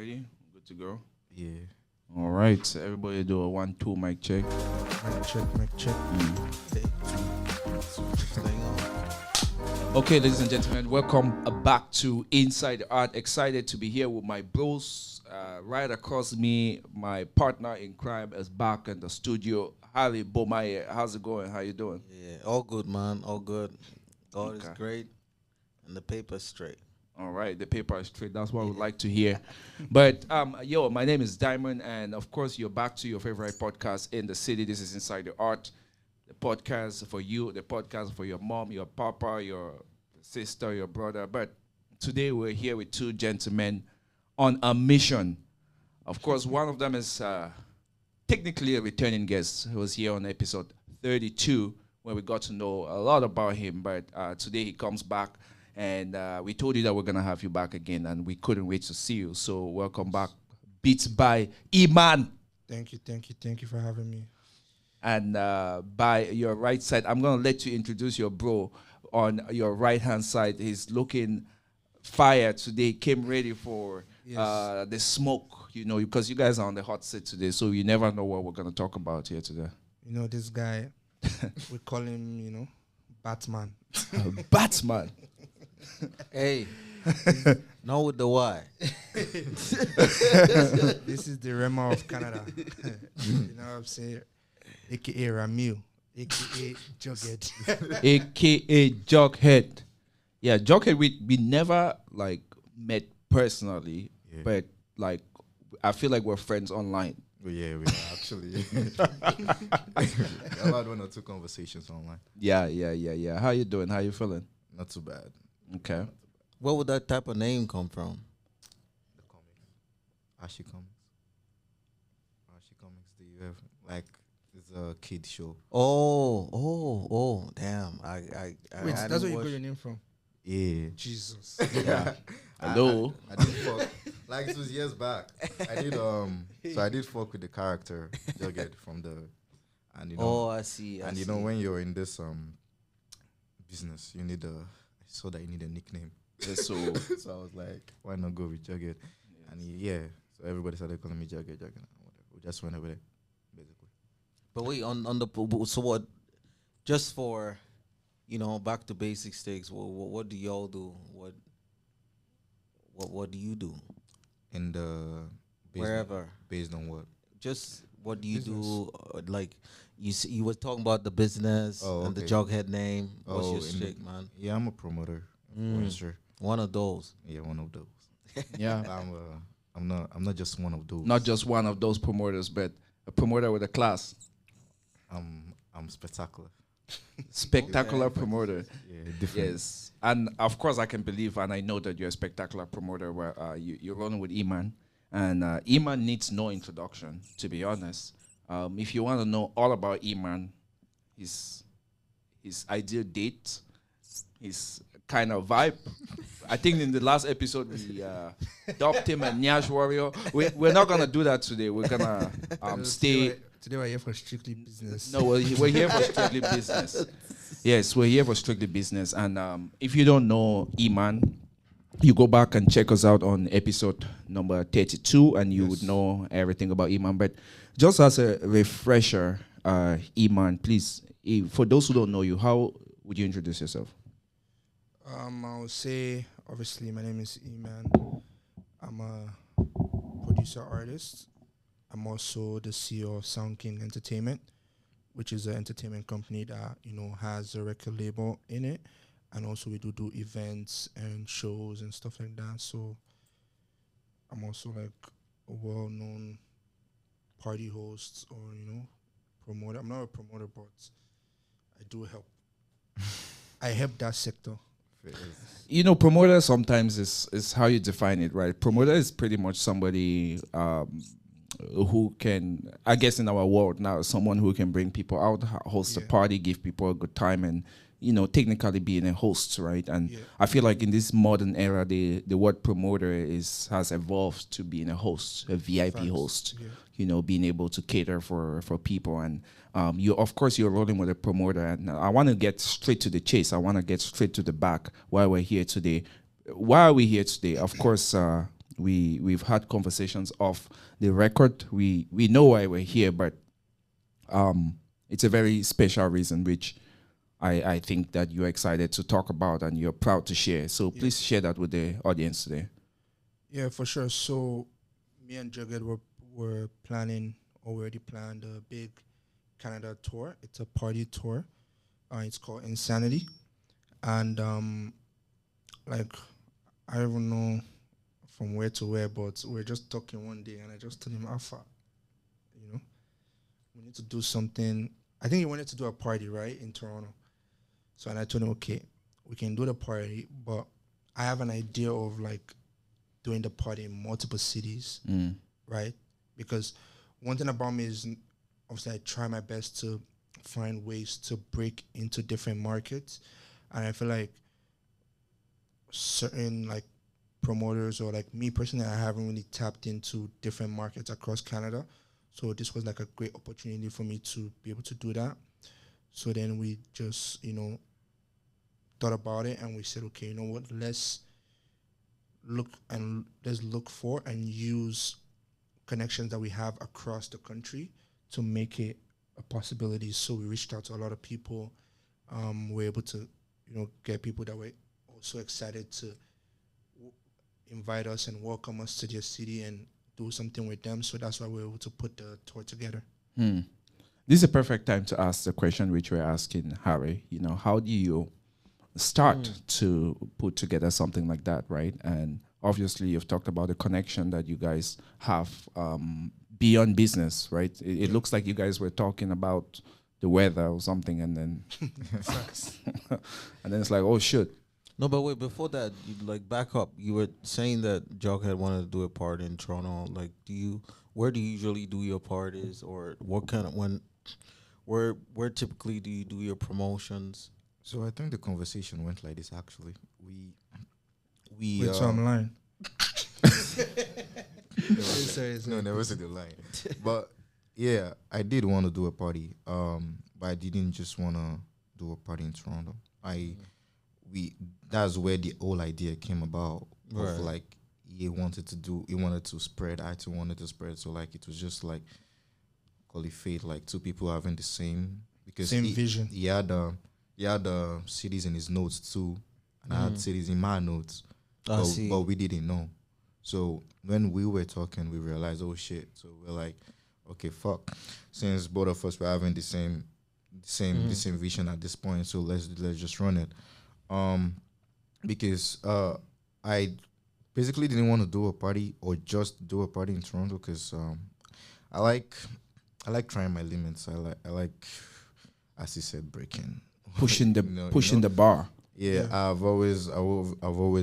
Ready? Good to go. Yeah. All right. So everybody do a 1-2 mic check. Mic check, mic check. Staying on. Okay, ladies and gentlemen, welcome back to Inside the Art. Excited to be here with my bros. Right across me, my partner in crime is back in the studio. Harley Bomaye, how's it going? How you doing? Yeah, all good, man. All good. God is Okay. great, and the paper's straight. All right, the paper is straight. That's what we'd like to hear. But my name is Diamond, and of course, you're back to your favorite podcast in the city. This is Inside the Art, the podcast for you, the podcast for your mom, your papa, your sister, your brother. But today we're here with two gentlemen on a mission. Of course, one of them is technically a returning guest who was here on episode 32, where we got to know a lot about him. But today he comes back. And we told you that we're going to have you back again, and we couldn't wait to see you. So welcome back, Beatz by Eman. Thank you for having me. And by your right side, I'm going to let you introduce your bro on your right-hand side. He's looking fire today, came ready for the smoke, because you guys are on the hot seat today, so you never know what we're going to talk about here today. This guy, we call him, Batman. Batman. Hey, not with the Y. This is the Rema of Canada. You know what I'm saying? AKA Ramil, AKA JugHead. A.K.A. JugHead. Yeah, JugHead, we never, met personally, but, I feel like we're friends online. Well, yeah, we are actually. I've had one or two conversations online. Yeah. How you doing? How you feeling? Not too bad. Okay. Where would that type of name come from? The comics. Ashy Comics. Ashy Comics, do you have, it's a kid show. Oh, damn. I Wait, I that's didn't where you watch- got your name from? Yeah. Jesus. Yeah. Hello. I did fuck. It was years back. I did fuck with the character, JugHead, from the, and I see. and when you're in this business, you need I saw that you need a nickname. Yeah, so So I was like, why not go with JugHead? And so everybody started calling me JugHead, JugHead. Whatever. We just went over there, basically. But wait, on the so what? Just for, back to basic stakes. What do y'all do? What do you do? In the Wherever. based on what? Just what do you Business. do? You were talking about the business and the okay. JugHead name. What's your in the- stick, man? Yeah, I'm a promoter, influencer. One of those. Yeah, one of those. yeah, I'm not just one of those. not just one of those promoters, but a promoter with a class. I'm spectacular. Spectacular Yeah, promoter. Yeah, different. Yes. And of course I can believe and I know that you're a spectacular promoter where you're running with Eman. And Eman needs no introduction, to be honest. If you want to know all about Eman, his ideal date, his kind of vibe. I think in the last episode we dubbed him a Nyash warrior. We're not gonna do that today. We're gonna stay. Today we're here for strictly business. No, we're here for strictly business. Yes, we're here for strictly business. And if you don't know Eman, you go back and check us out on episode number 32, and you would know everything about Eman. But just as a refresher, Eman, please, for those who don't know you, how would you introduce yourself? I would say, obviously, my name is Eman. I'm a producer artist. I'm also the CEO of Sound King Entertainment, which is an entertainment company that, has a record label in it. And also we do events and shows and stuff like that. So I'm also like a well-known party host or, promoter. I'm not a promoter, but I do help. I help that sector. Promoter sometimes is how you define it, right? Promoter is pretty much somebody who can, I guess in our world now, someone who can bring people out, host a party, give people a good time, and technically being a host, right? And I feel like in this modern era, the word promoter has evolved to being a host, a VIP host. Being able to cater for people, and you're rolling with a promoter. And I want to get straight to the chase. I want to get straight to the back. Why we're here today? Why are we here today? Of course, we've had conversations off the record. We know why we're here, but it's a very special reason, which I think that you're excited to talk about and you're proud to share. So please share that with the audience today. Yeah, for sure. So me and JugHead were already planned a big Canada tour. It's a party tour. It's called Insanity. And like I don't know from where to where, but we're just talking one day and I just told him, Alpha, you know, we need to do something. I think he wanted to do a party, right, in Toronto. So, and I told him, okay, we can do the party, but I have an idea of like doing the party in multiple cities, right? Because one thing about me is obviously I try my best to find ways to break into different markets. And I feel like certain like promoters or like me personally, I haven't really tapped into different markets across Canada. So this was like a great opportunity for me to be able to do that. So then we just, thought about it and we said, okay, you know what, let's look for and use connections that we have across the country to make it a possibility. So we reached out to a lot of people. We're able to, get people that were also excited to invite us and welcome us to their city and do something with them. So that's why we were able to put the tour together. This is a perfect time to ask the question which we're asking Harry. How do you start to put together something like that, right? And obviously you've talked about the connection that you guys have beyond business, right? It looks like you guys were talking about the weather or something, and then and then it's like, oh shit. No, but wait, before that, you back up. You were saying that JugHead wanted to do a party in Toronto. Like, where do you usually do your parties, or what kind of where typically do you do your promotions? So I think the conversation went like this. Actually, we Wait, so I'm lying. No, never said the line. But yeah, I did want to do a party. But I didn't just want to do a party in Toronto. That's where the whole idea came about. Right. Of like he wanted to spread. I too wanted to spread. So like it was just like call it fate. Like two people having the same vision. He had the cities in his notes too, and I had cities in my notes. But we didn't know. So when we were talking, we realized, oh shit. So we're like, okay, fuck. Since both of us were having the same vision at this point, so let's just run it. Because I basically didn't want to do a party or just do a party in Toronto because I like trying my limits. I like, as he said, breaking, pushing the bar. Yeah, I've always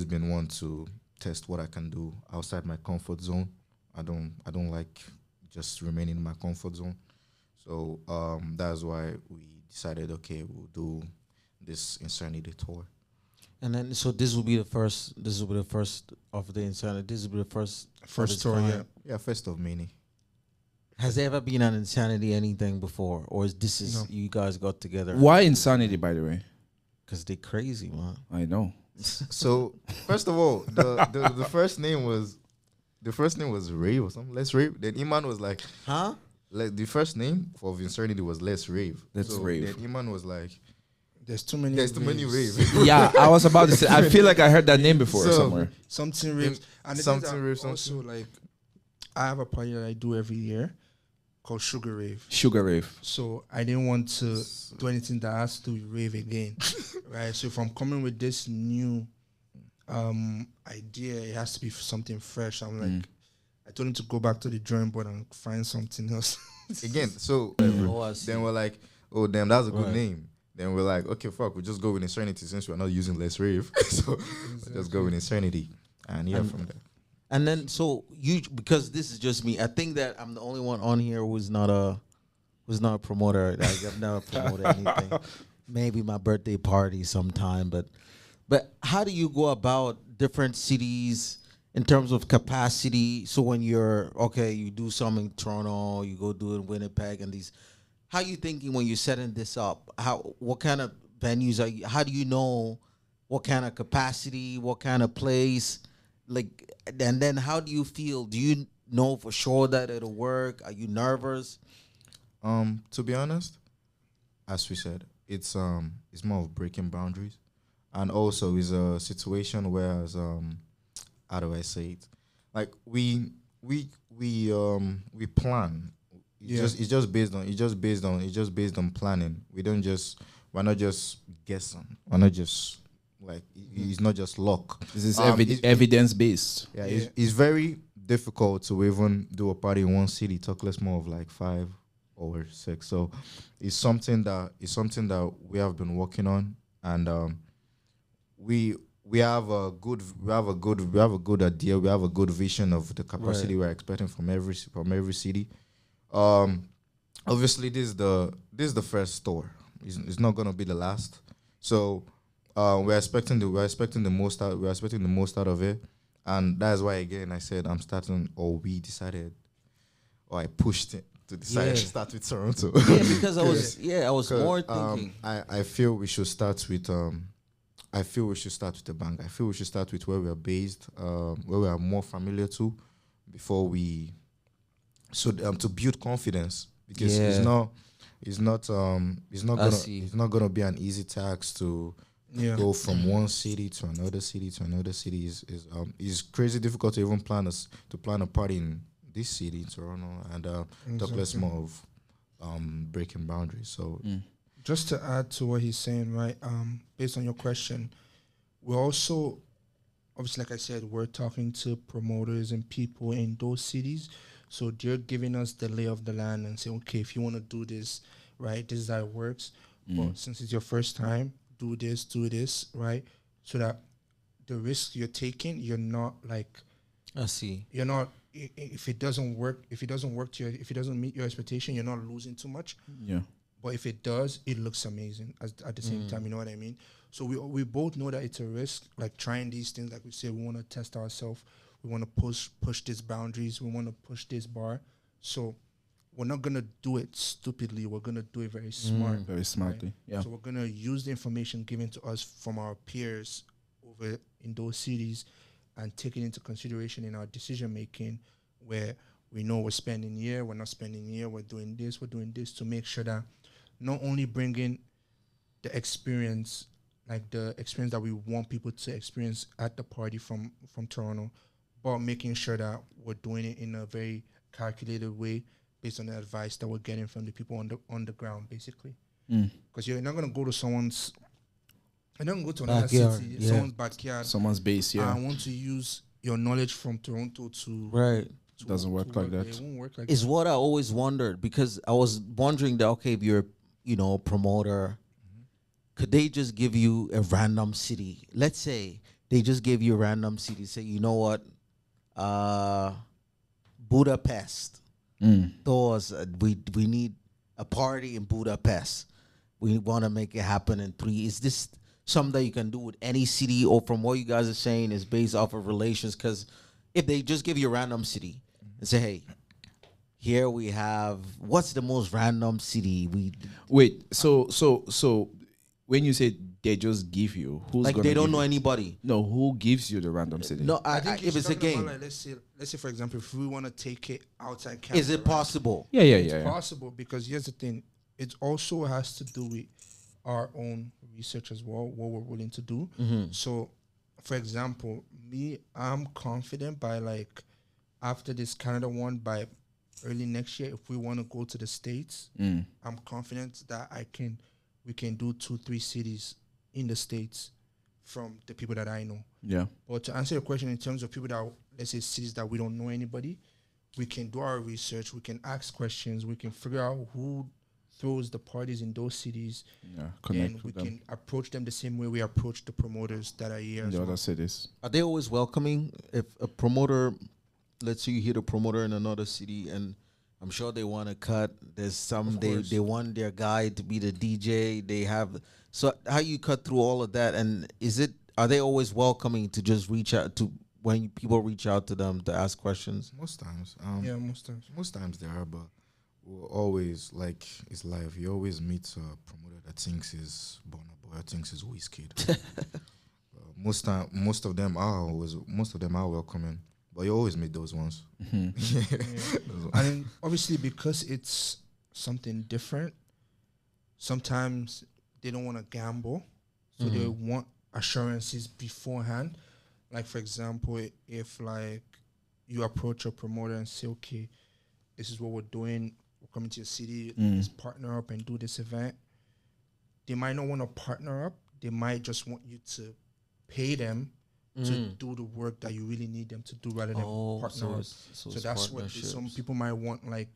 been one to test what I can do outside my comfort zone. I don't like just remaining in my comfort zone. So that's why we decided, okay, we'll do this Insanity tour. And then, so this will be the first of the Insanity. This will be the first tour, yeah. Yeah, first of many. Has there ever been an Insanity anything before, or is you guys got together? Why Insanity, by the way? Because they crazy, man. I know. So first of all, the first name was Rave or something. Let's Rave. Then Eman was like, huh? Like the first name for Insanity was Let's Rave. Let's Rave. Then Eman was like, There's too many raves. Yeah, I was about to say. I feel like I heard that name before somewhere. Something raves. And something raves. Also, like, I have a party that I do every year called Sugar Rave. Sugar Rave. So I didn't want to do anything that has to do with rave again, right? So if I'm coming with this new idea, it has to be something fresh. I'm like, I told him to go back to the drawing board and find something else. Again, so then we're like, oh damn, that's a good name. Then we're like, okay, fuck, we'll just go with Insanity since we're not using Let's Rave. So just go with Insanity. And from there. And then, so because this is just me, I think that I'm the only one on here who's not a promoter. Like, I've never promoted anything. Maybe my birthday party sometime, but how do you go about different cities in terms of capacity? So when you do something in Toronto, you go do it in Winnipeg and these, how are you thinking when you're setting this up? What kind of venues how do you know what kind of capacity, what kind of place like, and then how do you feel? Do you know for sure that it'll work? Are you nervous? To be honest, as we said, it's more of breaking boundaries, and also is a situation where how do I say it? Like we plan. It's just based on planning. We're not just guessing. We're not just like it's not just luck. This is It's- evidence based. Yeah, it's very difficult to even do a party in one city. Talk less more of like 5 or 6. So it's something that we have been working on, and we have a good idea. We have a good vision of the capacity we're expecting from every city. Obviously, this is the first store. It's not gonna be the last. So we're expecting the most out. We're expecting the most out of it, and that's why again I said I'm starting, or we decided, or I pushed it to decide to start with Toronto. Yeah, because I was more thinking. I feel we should start with I feel we should start with the bank. I feel we should start with where we are based, where we are more familiar to, before we to build confidence, because it's not gonna be an easy task to go from one city to another city to another city. Is crazy difficult to even plan a party in this city in Toronto, and talk less more of breaking boundaries. So Just to add to what he's saying, right? Based on your question, we're also obviously, like I said, we're talking to promoters and people in those cities. So they're giving us the lay of the land and say, okay, if you want to do this, right, this is how it works. But since it's your first time, do this, right? So that the risk you're taking, you're not like, I see. you're not, if it doesn't work if it doesn't meet your expectation, you're not losing too much. Yeah. But if it does, it looks amazing at the same time. You know what I mean? So we both know that it's a risk, like trying these things. Like we say, we want to test ourselves. We want to push these boundaries. We want to push this bar. So we're not going to do it stupidly. We're going to do it very smart. Very smartly. Yeah. So we're going to use the information given to us from our peers over in those cities and take it into consideration in our decision making, where we know we're spending here, we're not spending here, we're doing this, to make sure that not only bringing the experience, like the experience that we want people to experience at the party from Toronto, but making sure that we're doing it in a very calculated way based on the advice that we're getting from the people on the ground, basically. Because you're not going to go to someone's, you're not going to go to another Backyard, city, someone's backyard. Someone's base, yeah. I want to use your knowledge from Toronto to... Right. Doesn't work like that. It won't work like Is that. what I always wondered, because I was wondering that, okay, if you're, a promoter, could they just give you a random city? Let's say they just gave you a random city. Say, you know what? Budapest. Those we need a party in Budapest. We want to make it happen in 3. Is this something that you can do with any city, or from what you guys are saying is based off of relations? Because if they just give you a random city and say, hey, here we have, what's the most random city we... Wait, so when you say they just give you, who's Like, gonna they don't give know you? anybody. No, who gives you the random city? No, I think if it's a game, like, let's say for example, if we want to take it outside Canada, is it right? possible? Yeah. It's possible, because here's the thing: it also has to do with our own research as well, what we're willing to do. So, for example, I'm confident by like after this Canada one, by early next year, if we want to go to the States, I'm confident that we can do 2-3 cities in the States from the people that I know. Yeah. But to answer your question, in terms of people that, let's say cities that we don't know anybody, we can do our research, we can ask questions, we can figure out who throws the parties in those cities, Yeah. Connect and we with them. can approach them the same way we approach the promoters that are here. In as the well. other cities. Are they always welcoming? If a promoter, let's say you hit a promoter in another city, and I'm sure they want to cut. There's some Of course. they want their guy to be the DJ. They have, so how you cut through all of that, and are they always welcoming to just reach out to, when people reach out to them to ask questions? most times, Most times. they are, but we'll always, like, it's live. You always meet a promoter that thinks is Burna Boy or thinks is Wizkid. most of them are welcoming. But you always meet those ones. Yeah. And obviously, because it's something different, sometimes they don't want to gamble, so they want assurances beforehand. Like, for example, if like you approach a promoter and say, okay, this is what we're doing, we're coming to your city, let's partner up and do this event. They might not want to partner up. They might just want you to pay them to do the work that you really need them to do rather than partner up. So that's what some people might want, like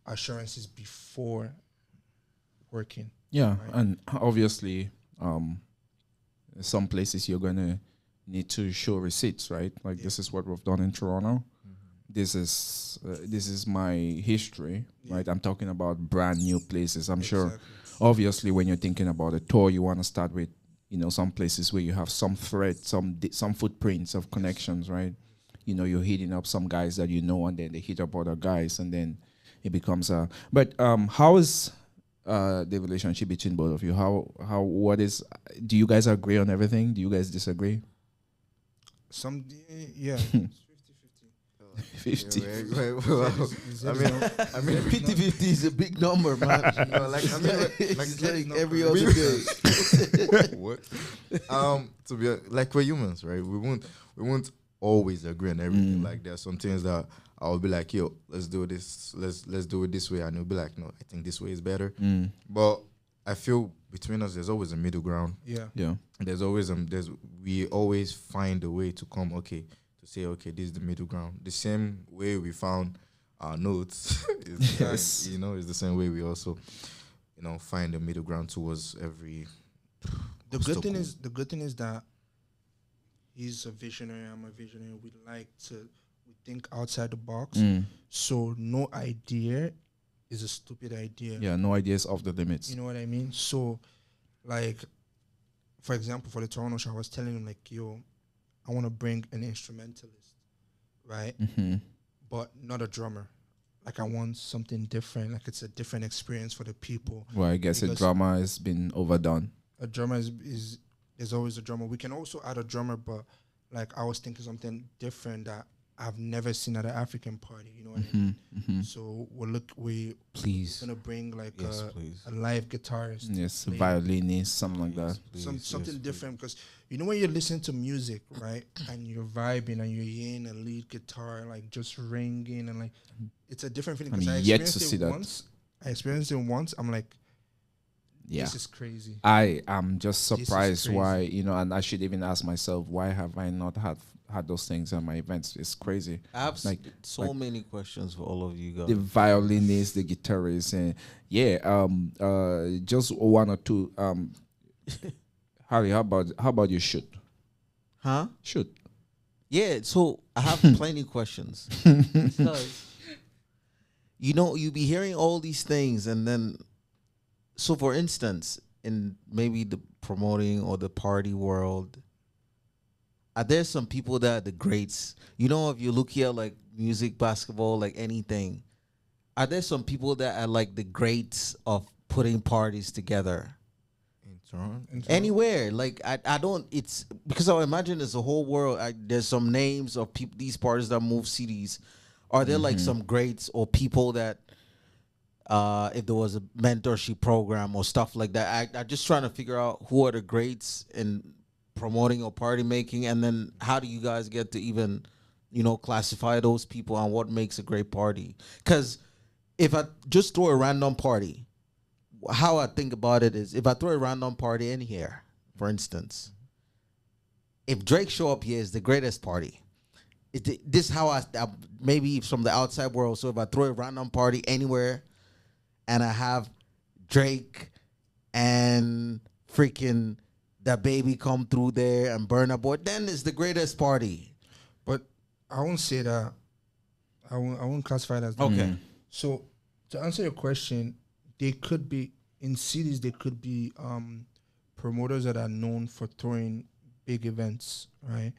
assurances before working. Yeah, right? and obviously, some places you're gonna need to show receipts, right? Like this is what we've done in Toronto. This is my history, right? I'm talking about brand new places. I'm sure, obviously, when you're thinking about a tour, you want to start with, some places where you have some thread, some footprints of connections, right? You're hitting up some guys that and then they hit up other guys, and then it becomes a. But how is the relationship between both of you? What is? Do you guys agree on everything? Do you guys disagree? Yeah. 50. I mean, 50-50 is a big number, man. It's like every other day. What? To be like, we're humans, right? We won't always agree on everything. Like, there are some things that I'll be like, yo, let's do this. Let's do it this way, and you'll be like, no, I think this way is better. But I feel between us, there's always a middle ground. Yeah. We always find a way to come. Okay. Say, okay, this is the middle ground. The same way we found our notes is is the same way we also, find the middle ground towards every. The good thing is that he's a visionary. I'm a visionary. We think outside the box. So no idea is a stupid idea. Yeah, no idea is off the limits. You know what I mean? So, like, for example, for the Toronto show, I was telling him like, yo, I want to bring an instrumentalist, right? But not a drummer. Like, I want something different. Like, it's a different experience for the people. Well, I guess a drummer has been overdone. A drummer is there's always a drummer. We can also add a drummer, but like I was thinking something different that I've never seen at an African party. You know what I mean? So we're gonna bring like a live guitarist. Yes, a violinist, something like that. Something different, because when you're listening to music, right, and you're vibing and you're hearing a lead guitar like just ringing and like it's a different feeling. Because I experienced it once. I'm like, this is crazy. I am just surprised why, and I should even ask myself, why have I not had those things at my events? It's crazy. I have many questions for all of you guys. The violinist, the guitarist, and just one or two. Harry, how about you shoot? Huh? Shoot. Yeah, so I have plenty of questions. Because, you be hearing all these things, and then, so for instance, in maybe the promoting or the party world, are there some people that are the greats? If you look here, like music, basketball, like anything, are there some people that are like the greats of putting parties together? In Toronto? Anywhere. Like, I don't, it's because I imagine there's a whole world. There's some names of people, these parties that move cities. Are there like some greats or people that, if there was a mentorship program or stuff like that, I'm just trying to figure out who are the greats in promoting or party making, and then how do you guys get to even, classify those people and what makes a great party? Because if I just throw a random party, how I think about it is, if I throw a random party in here, for instance, if Drake show up here, is the greatest party. This is how I maybe from the outside world. So if I throw a random party anywhere, and I have Drake and freaking that baby come through there and Burna Boy, then it's the greatest party. But I won't say that. I won't classify it as okay. So to answer your question, they could be in cities. They could be promoters that are known for throwing big events, right?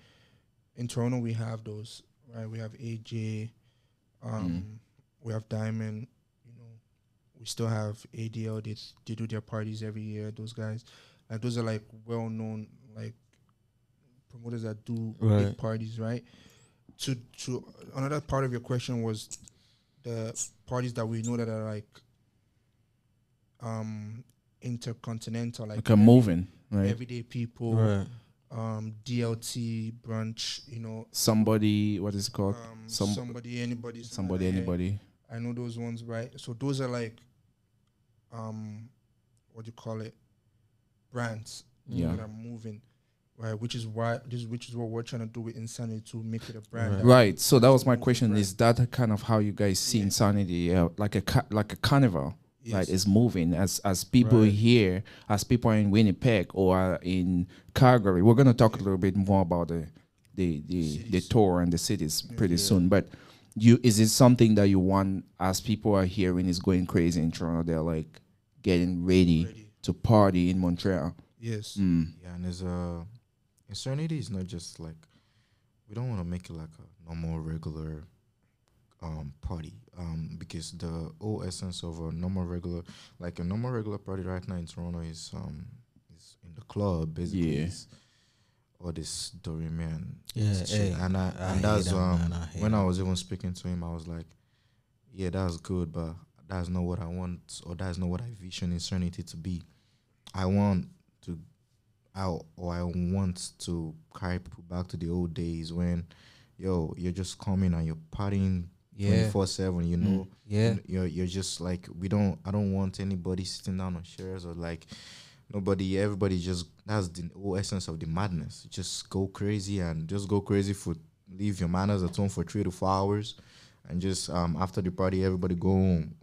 In Toronto, we have those, right? We have AJ, we have Diamond. We still have ADL. They do their parties every year. Those guys, like those are like well known like promoters that do Right. big parties, right? To another part of your question was the parties that we know that are like intercontinental, like Like a moving, right? everyday people, Right. DLT brunch, Somebody, what is it called? somebody, anybody, something like that. Anybody. I know those ones, right? So those are like, what do you call it? Brands Yeah. that are moving, right? Which is what we're trying to do with Insanity, to make it a brand. Right. So that was my moving question. brand. Is that kind of how you guys see Insanity? Like a carnival, right? Yes. It's moving as people Right. here, as people are in Winnipeg or are in Calgary. We're gonna talk a little bit more about the tour and the cities pretty soon. But is it something that you want, as people are hearing is going crazy in Toronto? They're like getting ready to party in Montreal. Yes. Yeah, and there's Insanity is not just like, we don't want to make it like a normal regular party, because the whole essence of a normal regular party right now in Toronto is in the club basically. Yeah. Is all this Dorime and Yeah, shit. hey, and I that's hate 'em, man. I hate when I 'em. was even speaking to him, I was like, yeah, that's good, but that's not what I want, or that's not what I vision Insanity to be. I want to carry people back to the old days when, you're just coming and you're partying 24/7. You know, you're just like, I don't want anybody sitting down on chairs or like nobody. Everybody just, that's the whole essence of the madness. Just go crazy for leave your manners at home for 3 to 4 hours. And just after the party, everybody go home.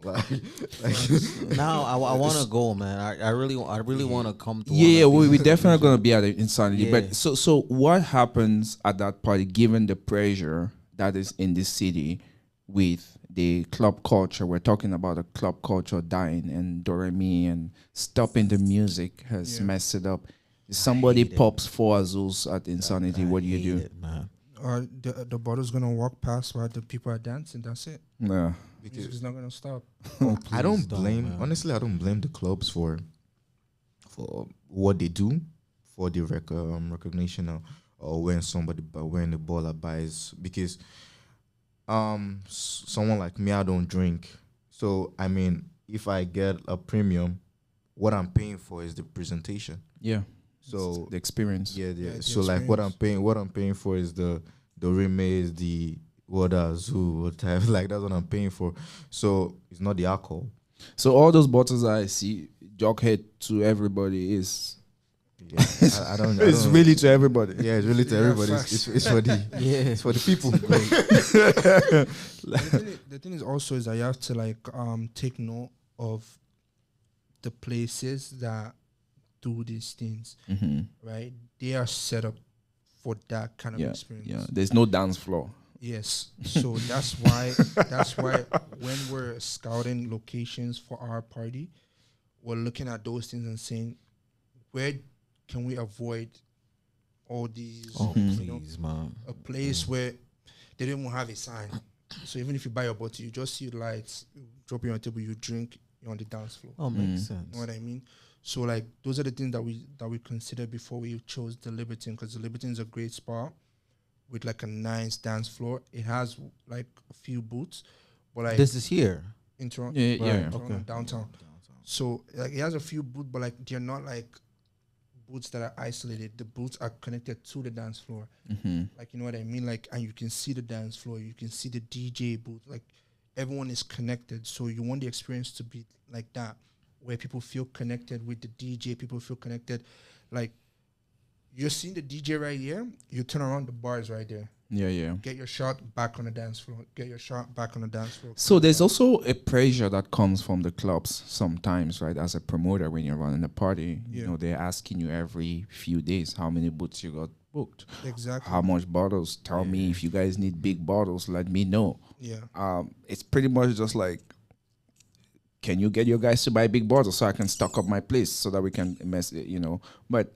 Now I want to go, man. I really want to come to. Yeah, one of we these. definitely gonna be at the Insanity. Yeah. But so what happens at that party, given the pressure that is in this city with the club culture? We're talking about a club culture dying, and Doremi and stopping the music has messed it up. If somebody hate it. pops 4 Azules at Insanity, what do you hate do? it, man. The bottle's gonna walk past while the people are dancing. That's it. Yeah. Music's not gonna stop. Oh, I don't please blame, man. honestly, I don't blame the clubs for what they do, for the recognition, or when when the baller buys, because someone like me, I don't drink. So I mean, if I get a premium, what I'm paying for is the presentation. Yeah. So It's the experience. yeah. the So like what I'm paying for is the remakes, the water zoo, what type, like that's what I'm paying for. So it's not the alcohol. So all those bottles that I see, JugHead to everybody is. Yeah, I don't. It's really to everybody. Yeah, it's really to everybody. It's for the it's for the people. The thing is also is that you have to like take note of the places that do these things, right? They are set up for that kind of experience. Yeah. There's no dance floor. Yes. So that's why when we're scouting locations for our party, we're looking at those things and saying, where can we avoid all these? Oh, you know, please, man. a place where they don't even have a sign. So even if you buy a bottle, you just see the lights, you drop it on the table, you drink, you're on the dance floor. Oh, makes You know sense. what I mean? So like those are the things that we considered before we chose the Libertine, because the Libertine is a great spot with like a nice dance floor. It has like a few booths, but like This is here. in Toronto, Yeah. Toronto, downtown. So like it has a few booths, but like they're not like booths that are isolated. The booths are connected to the dance floor. Like, you know what I mean? Like, and you can see the dance floor, you can see the DJ booth. Like everyone is connected. So you want the experience to be like that, where people feel connected with the DJ, people feel connected. Like you're seeing the DJ right here, you turn around, the bar is right there. Yeah. Get your shot back on the dance floor. Get your shot back on the dance floor. So there's also a pressure that comes from the clubs sometimes, right? As a promoter, when you're running a party, you know, they're asking you every few days how many booths you got booked. Exactly. How much bottles? Tell me if you guys need big bottles. Let me know. Yeah. It's pretty much just like, can you get your guys to buy big bottles so I can stock up my place so that we can But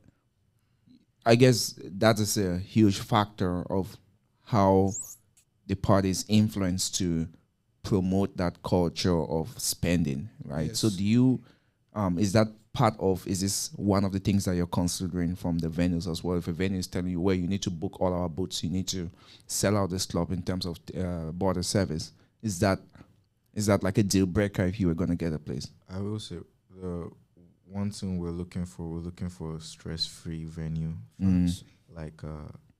I guess that is a huge factor of how the party is influenced to promote that culture of spending, right? Yes. So do you Is that part of? Is this one of the things that you're considering from the venues as well? If a venue is telling you, well, you need to book all our booths, you need to sell out this club in terms of border service. Is that like a deal breaker if you were going to get a place? I will say the one thing we're looking for a stress-free venue, like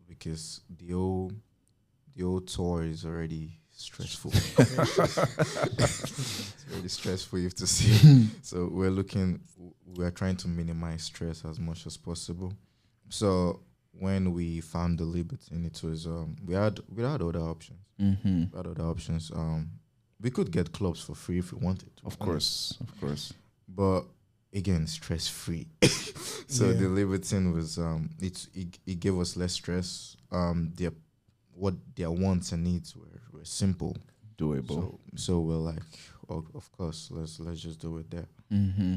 because the old tour is already stressful. It's already stressful, you have to see. So we're trying to minimize stress as much as possible. So when we found the Libertine, it was we had other options. Mm-hmm. We had other options. We could get clubs for free if we wanted to. Of course. But again, stress free. So the Libertine was it gave us less stress. Their wants and needs were simple, doable. So we're like, of course, let's just do it there. Mm-hmm.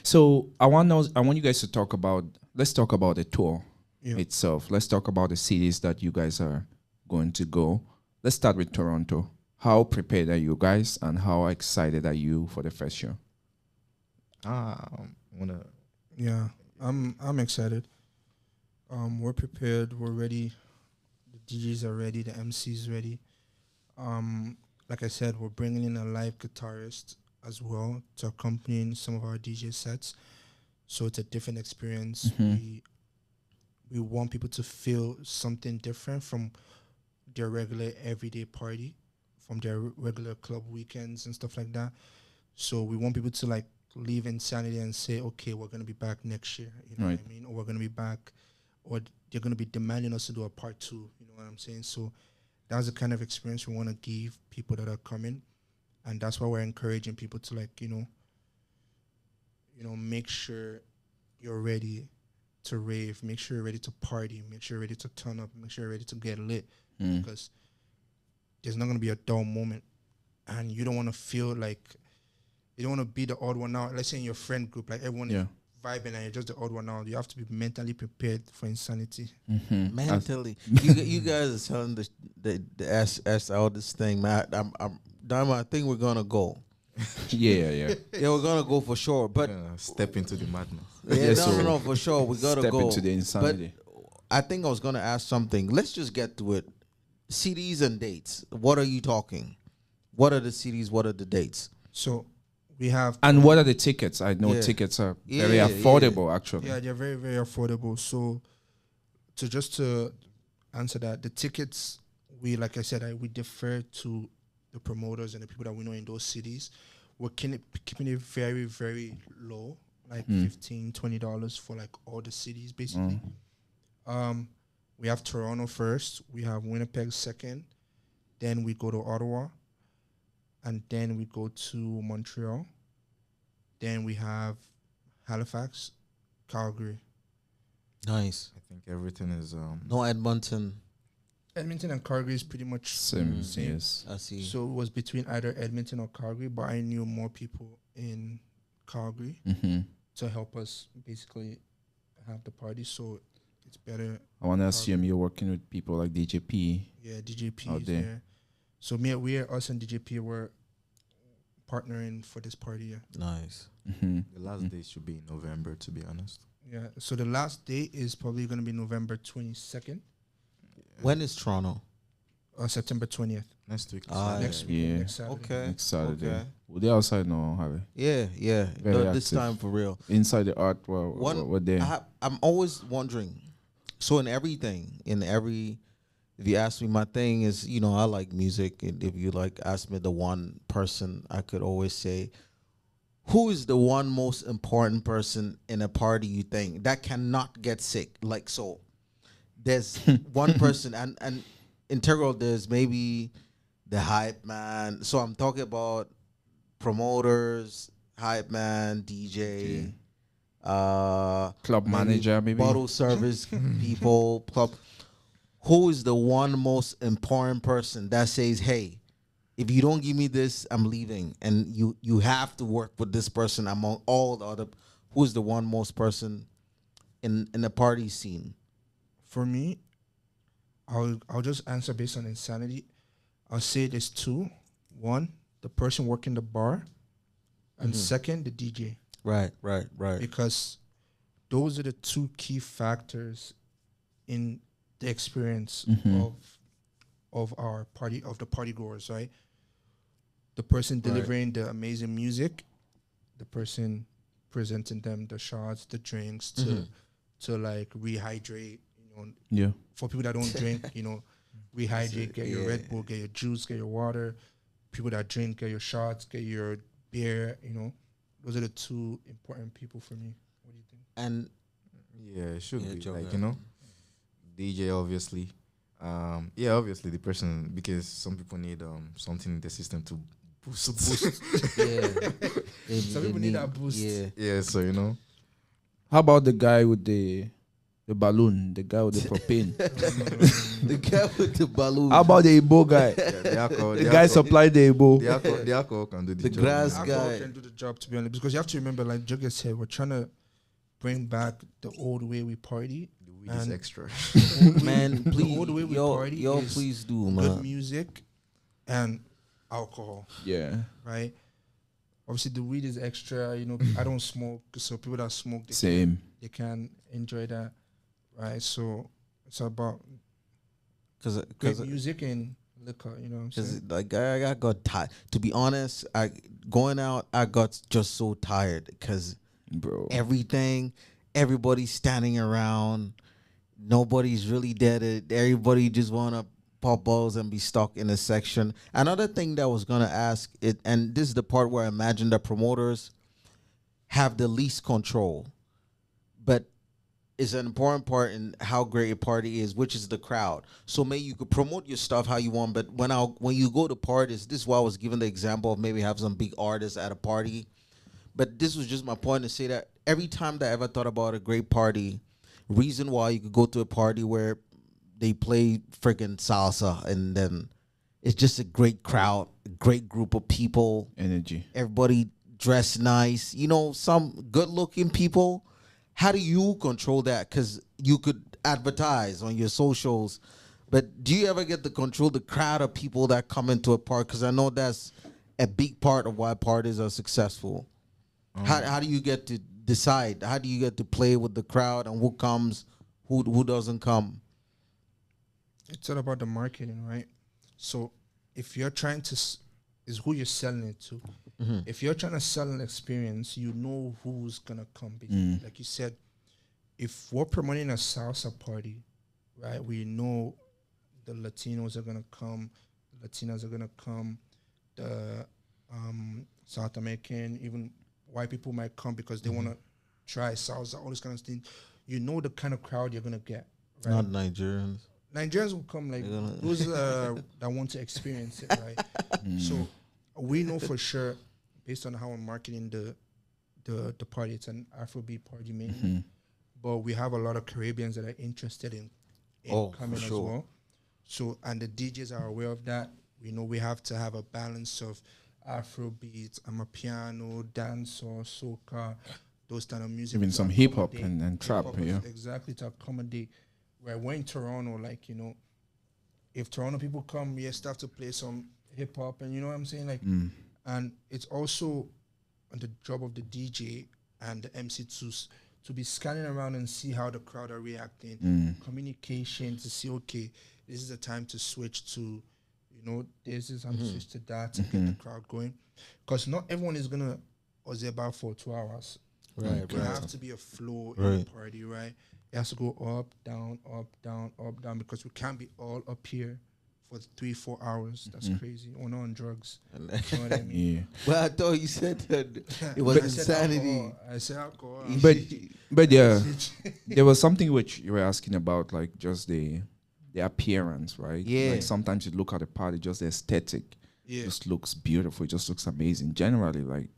So I want you guys to talk about. Let's talk about the tour itself. Let's talk about the cities that you guys are going to go. Let's start with Toronto. How prepared are you guys, and how excited are you for the first show? Yeah, I'm excited. We're prepared. We're ready. The DJs are ready. The MC's ready. Like I said, we're bringing in a live guitarist as well to accompany some of our DJ sets. So it's a different experience. Mm-hmm. We want people to feel something different from their regular everyday party, from their regular club weekends and stuff like that. So we want people to like leave Insanity and say, okay, we're going to be back next year. You know what I mean? Or we're going to be back, or they're going to be demanding us to do a part 2. You know what I'm saying? So that's the kind of experience we want to give people that are coming. And that's why we're encouraging people to like, make sure you're ready to rave, make sure you're ready to party, make sure you're ready to turn up, make sure you're ready to get lit. Because there's not going to be a dull moment. And you don't want to feel like, you don't want to be the odd one out. Let's say in your friend group, like everyone is vibing and you're just the odd one out. You have to be mentally prepared for Insanity. Mm-hmm. Mentally. you guys are telling the all this thing, man. I think we're going to go. Yeah, we're going to go for sure. But step into the madness. No, for sure. We got to go. Step into the insanity. But I think I was going to ask something. Let's just get to it. CDs and dates. What are you talking? What are the CDs? What are the dates? So we have... And what are the tickets? I know tickets are very affordable, actually. Yeah, they're very, very affordable. So to answer that, the tickets, like I said, we defer to the promoters and the people that we know in those cities. We're keeping it very, very low, like $15, $20 for like all the cities, basically. We have Toronto first. We have Winnipeg second. Then we go to Ottawa. And then we go to Montreal. Then we have Halifax, Calgary. Nice. I think everything is... No Edmonton. Edmonton and Calgary is pretty much same. Yes. I see. So it was between either Edmonton or Calgary, but I knew more people in Calgary to help us basically have the party. So it's better. I want to assume you're working with people like DJP. Yeah, DJP is there. So us and DJP were partnering for this party. Yeah. Nice. The last day should be in November, to be honest. Yeah. So the last day is probably going to be November 22nd. Yeah. When is Toronto? September 20th. Next week. Next week. Yeah. Next Saturday. Okay. Next Saturday. Okay. Will they outside now, Harry? Yeah. This time for real. Inside the art, what day? I'm always wondering. So if you ask me, my thing is, I like music. And if you ask me the one person, I could always say, who is the one most important person in a party you think that cannot get sick? So there's one person and integral, there's maybe the hype man. So I'm talking about promoters, hype man, DJ, club manager, maybe bottle service people, club. Who is the one most important person that says, hey, if you don't give me this, I'm leaving, and you have to work with this person among all the other? Who's the one most person in the party scene? For me, I'll just answer based on Insanity. I'll say there's two. One, the person working the bar, and second, the DJ. Right. Because those are the two key factors in the experience of our party, of the party goers, right? The person delivering the amazing music, the person presenting them the shots, the drinks to like rehydrate, for people that don't drink, rehydrate, get your Red Bull, get your juice, get your water. People that drink, get your shots, get your beer, Those are the two important people for me. What do you think? And yeah, it should be like, DJ obviously. Obviously the person, because some people need something in the system to boost. Some people need that boost. Yeah, so How about the guy with the balloon, the guy with the propane? The guy with the balloon. How about the Igbo guy? The guy supplied the Igbo. The alcohol can do the job. Grass Alcohol guy can do the job, to be honest, because you have to remember, like JugHead said, we're trying to bring back the old way we party. The weed is extra. Man, please, the old way we party is please do, man. good music and alcohol. Yeah. Right? Obviously, the weed is extra. I don't smoke, so people that smoke, they can enjoy that. Right? So it's about great music and liquor, you know what I'm saying? Like I got tired. To be honest, I got just so tired because Bro. everybody's standing around. Nobody's really dead. Everybody just want to pop balls and be stuck in a section. Another thing that I was going to ask, and this is the part where I imagine the promoters have the least control. But it's an important part in how great a party is, which is the crowd. So maybe you could promote your stuff how you want, but when you go to parties, this is why I was given the example of maybe have some big artists at a party. But this was just my point to say that every time that I ever thought about a great party, reason why you could go to a party where they play freaking salsa and then it's just a great crowd, a great group of people. Energy. Everybody dressed nice. Some good-looking people. How do you control that? Because you could advertise on your socials, but do you ever get to control the crowd of people that come into a party? Because I know that's a big part of why parties are successful. How do you get to decide? How do you get to play with the crowd and who comes, who doesn't come? It's all about the marketing, right? So if you're trying to, is who you're selling it to. If you're trying to sell an experience, you know who's gonna come. Like you said, if we're promoting a salsa party, right? We know the Latinos are gonna come, the Latinas are gonna come, the South American, even white people might come because they wanna try salsa, all this kind of thing. You know the kind of crowd you're gonna get. Right? Not Nigerians. Nigerians will come like those that want to experience it, right? So we know for sure, based on how I'm marketing the party, it's an Afrobeat party mainly, but we have a lot of Caribbeans that are interested in coming as well. So, and the DJs are aware of that. We know we have to have a balance of Afrobeats, Amapiano, dancehall, soca, those kind of music. Even some hip hop and trap, Exactly, to accommodate. Where we're in Toronto, like, if Toronto people come, we have to play some hip hop, and you know what I'm saying? Like, and it's also on the job of the DJ and the MC to be scanning around and see how the crowd are reacting. Communication to see, okay, this is the time to switch to, this is time to switch to that to get the crowd going. Because not everyone is gonna Ozeba for 2 hours. Right. It have to be a flow in the party, right? It has to go up, down, up, down, up, down, because we can't be all up here for 3-4 hours. That's crazy. We're not on drugs. You know what I mean? Yeah. Well, I thought you said that it was insanity. I said alcohol. But yeah, there was something which you were asking about, like just the appearance, right? Yeah. Like sometimes you look at a party, just the aesthetic, just looks beautiful. It just looks amazing. Generally, like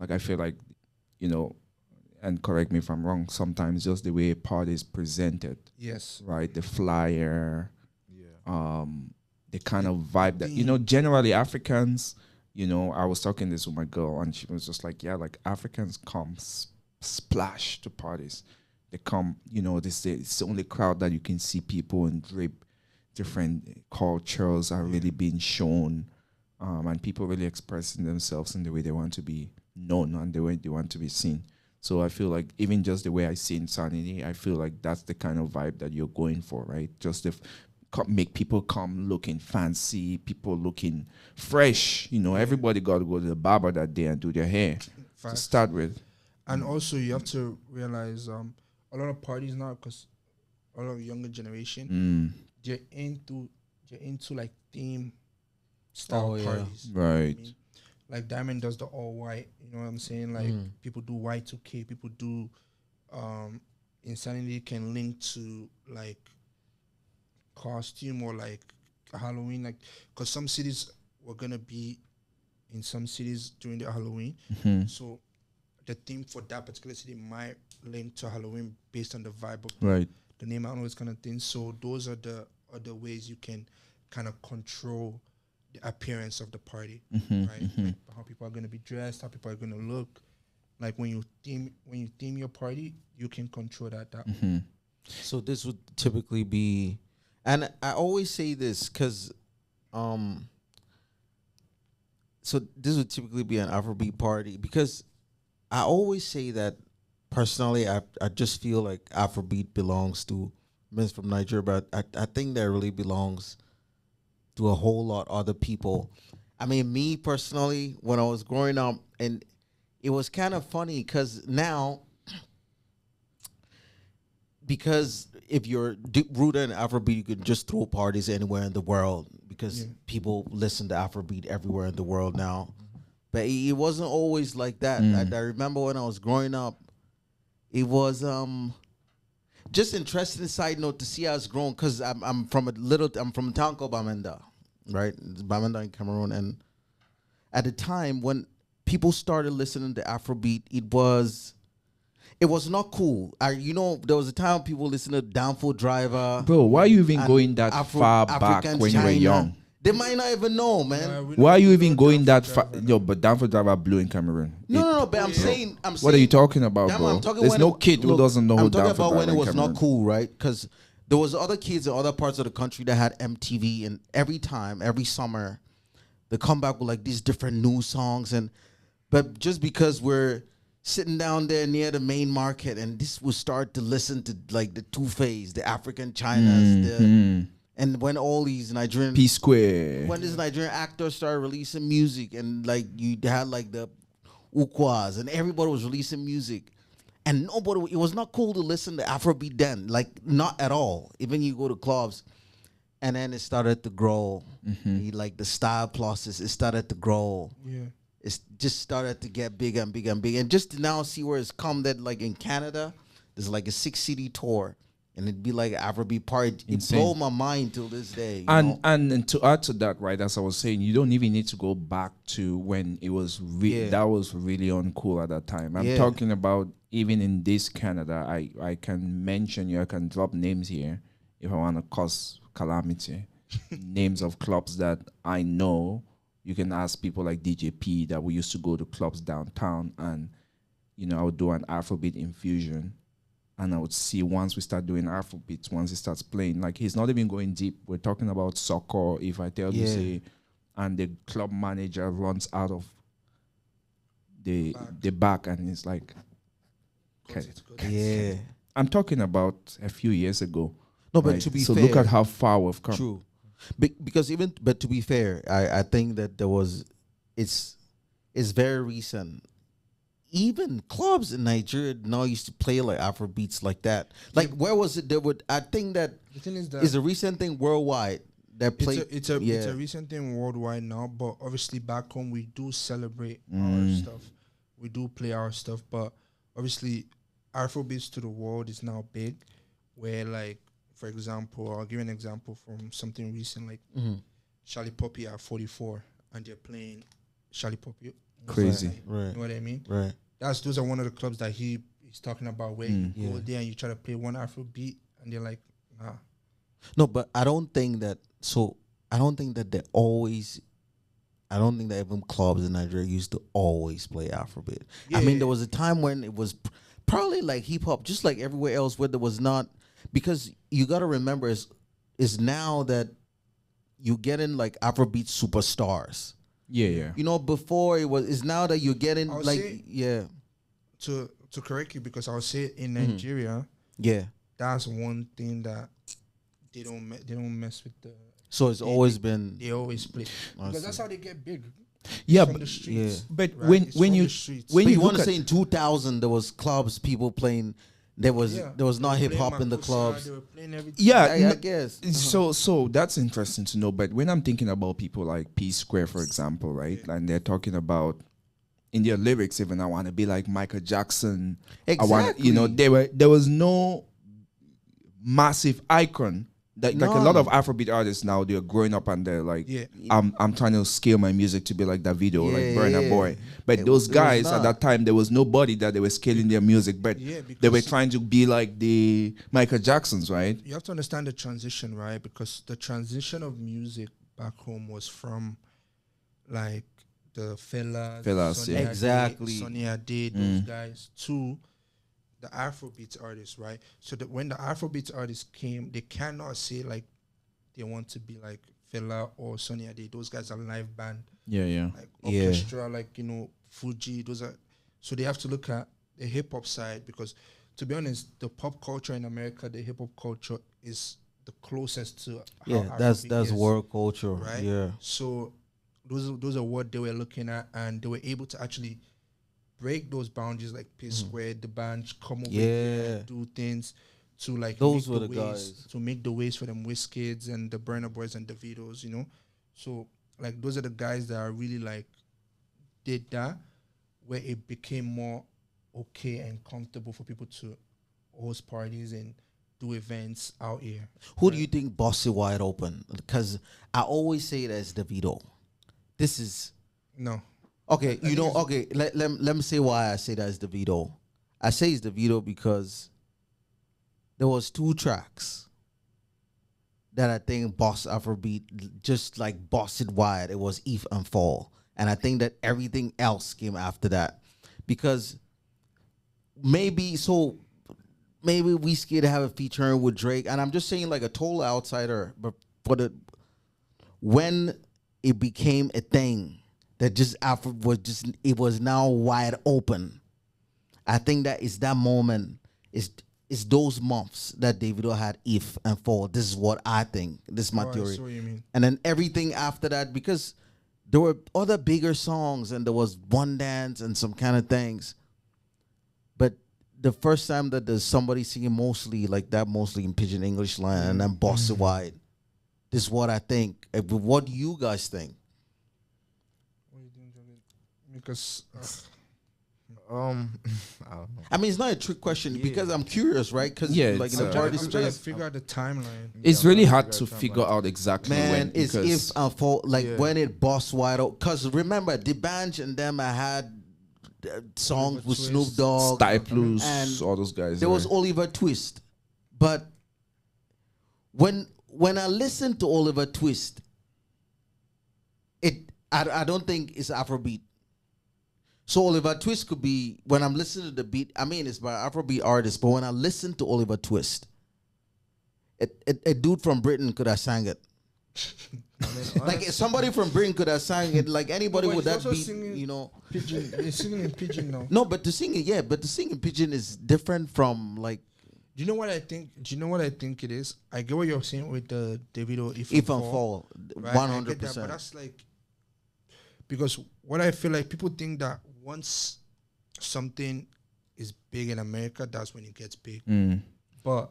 I feel like, and correct me if I'm wrong, sometimes just the way a party is presented. Yes. Right? The flyer, the kind of vibe that, generally Africans, I was talking this with my girl and she was just like, like Africans come splash to parties. They come, it's the only crowd that you can see people and different cultures are really being shown, and people really expressing themselves in the way they want to be known and the way they want to be seen. So I feel like even just the way I see Insanity, I feel like that's the kind of vibe that you're going for, right? Just if make people come looking fancy, people looking fresh. You know, everybody got to go to the barber that day and do their hair to start with. And also, you have to realize a lot of parties now, because a lot of younger generation, they're into like theme style parties. Right. You know I mean? Like Diamond does the all white, you know what I'm saying? Like people do Y2K, people do Insanity can link to like costume or like Halloween, like because some cities were gonna be in some cities during the Halloween, so the theme for that particular city might link to Halloween based on the vibe of the name and all this kind of thing. So those are the ways you can kind of control the appearance of the party, right? Like how people are going to be dressed, how people are going to look. Like when you theme your party, you can control that. So this would typically be, and I always say this because, so this would typically be an Afrobeat party because I always say that personally, I just feel like Afrobeat belongs to men from Nigeria, but I think that really belongs to a whole lot of other people. I mean, me personally, when I was growing up, and it was kind of funny because now, because if you're rooted in Afrobeat, you can just throw parties anywhere in the world because people listen to Afrobeat everywhere in the world now. But it wasn't always like that. I remember when I was growing up, it was just interesting side note to see how it's grown because I'm from a town called Bamenda, right? It's Bamenda in Cameroon, and at the time when people started listening to Afrobeat, it was not cool. There was a time people listened to Downfall Driver. Bro, why are you even going that far back when you were young? They might not even know, man. Why are you even going that far? Yo, but Downfall Driver blew in Cameroon. No, but I'm saying. What are you talking about, bro? There's no kid who doesn't know who Downfall Driver is. I'm talking about when it was not cool, right? Because there was other kids in other parts of the country that had MTV, and every summer, they come back with like these different new songs, but just because we're sitting down there near the main market, and this will start to listen to like the Two Face, the African Chinas, and when all these Nigerian P Square, when these Nigerian actors started releasing music, and like you had like the Ukwas, and everybody was releasing music, and it was not cool to listen to Afrobeat then, like not at all. Even you go to clubs, and then it started to grow. Like the style process, it started to grow. Yeah. It's just started to get bigger and bigger and bigger. And just to now see where it's come that like in Canada, there's like a 6-city tour. And it'd be like Afrobeat party. It blew my mind till this day. And to add to that, right, as I was saying, you don't even need to go back to when it was that was really uncool at that time. I'm talking about even in this Canada, I can mention I can drop names here if I want to cause calamity. Names of clubs that I know. You can ask people like DJ P that we used to go to clubs downtown, and I would do an Afrobeat infusion. And I would see once we start doing Afrobeats, once he starts playing, like he's not even going deep. We're talking about soccer. If I tell you, say, and the club manager runs out of the back, and he's like, yeah. I'm talking about a few years ago. No, but to be fair, look at how far we've come. True, because but to be fair, I think that it's very recent. Even clubs in Nigeria now used to play like Afrobeats like that. Like where was it? I think that the thing is that is a recent thing worldwide. That play. It's a recent thing worldwide now. But obviously back home we do celebrate our stuff. We do play our stuff. But obviously Afrobeats to the world is now big. Where like, for example, I'll give you an example from something recent. Like Charlie Poppy at 44, and they're playing Charlie Poppy. Crazy, right? You know what I mean? Right. Those are one of the clubs that he's talking about where you go there and you try to play one Afro beat and they're like, nah. No, but I don't think that. So I don't think that they always. I don't think that even clubs in Nigeria used to always play Afrobeat. Yeah. I mean, there was a time when it was probably like hip hop, just like everywhere else, where there was not. Because you got to remember, is now that you get in like Afrobeat superstars. Yeah. You know, before it's now that you're getting I'll like, say- yeah. To correct you, because I'll say in Mm-hmm. Nigeria, Yeah. that's one thing that they don't mess with the. So it's always been. They always play I because see. that's how they get big. Yeah, From but- the streets. But right? when It's when from you the streets. when But you you want look to at say in 2000 there was clubs, people playing. There was Yeah. not They were hip hop playing in the Makossa, clubs. They were playing everything. yeah, I guess. so that's interesting to know. But when I'm thinking about people like P Square, for example, right, and they're talking about in their lyrics, even I want to be like Michael Jackson. I want, you know, Exactly. there was no massive icon. Like a lot of None. Afrobeat artists now, they're growing up and they're like, Yeah. I'm trying to scale my music to be like that video, like Yeah, Burna yeah. Boy. But It those was guys at not. that time, there was nobody that they were scaling their music, but Yeah, they were because- trying to be like the Michael Jacksons, right? You have to understand the transition, right? Because the transition of music back home was from like the Fellas, Sonny yeah. Ade, Exactly. Sonny Ade, those guys, to the Afrobeats artists, right? So that when the Afrobeats artists came, they cannot say like they want to be like Fela or Sonny Ade. Those guys are live band, Yeah. like Yeah. orchestra, like, you know, Fuji. Those are, so they have to look at the hip hop side, because to be honest, the pop culture in America, the hip hop culture is the closest to how Yeah, that's Afrobeat is, world culture. right? Yeah. So those are what they were looking at, and they were able to actually break those boundaries, like P Square, the band, come over here, Yeah. and do things to like Those make were the ways, guys. to make the ways for them Wizkids and the Burna Boys and the Vitos, you know. So like those are the guys that are really like did that, where it became more okay and comfortable for people to host parties and do events out here. Who do you think bossed it wide open? Because I always say it as DeVito. This is No. okay. I You know, think okay. Let me say why I say that as DeVito. I say it's DeVito because there was 2 tracks that I think boss Afrobeat just like bossed it wide. It was Eve and Fall, and I think that everything else came after that, because maybe we scared to have a featuring with Drake, and I'm just saying like a total outsider, but for the when it became a thing that just Afro was just, it was now wide open. I think that is that moment, is those months that Davido had If and Fall. This is what I think. This is my Oh, I theory. see what you mean. And then everything after that, because there were other bigger songs and there was One Dance and some kind of things. But the first time that there's somebody singing mostly like that, mostly in Pidgin English line and then boss it wide, this is what I think. What do you guys think? What do you think, Jordan? Because I don't know. I mean, it's not a trick question because I'm curious, right? Because Yeah, like it's, in the I'm party I'm trying to space, figure out the timeline. It's Yeah, really I'm hard trying to to figure figure out out exactly man, when, it's because If and Fall, like Yeah. when it boss wide open. Because remember, the band and them, I had songs Oliver with Twist, Snoop Dogg. Stiplos, and all those guys. There was right? Oliver Twist, but when I listen to Oliver Twist, I don't think it's Afrobeat. So Oliver Twist could be, when I'm listening to the beat, I mean it's by Afrobeat artists, but when I listen to Oliver Twist, a dude from Britain could have sang it. Like somebody from Britain could have sang it. Like anybody No, but with he's that also beat, singing- you know. Pigeon, he's singing in Pigeon now. No, but to sing it, yeah, but to sing in Pidgin is different from like Do you know what I think? Do you know what I think it is? I get what you're saying with the Davido If If and and Fall. Fall, Right? I get 100%. that, but that's like, because what I feel like people think that once something is big in America, that's when it gets big. But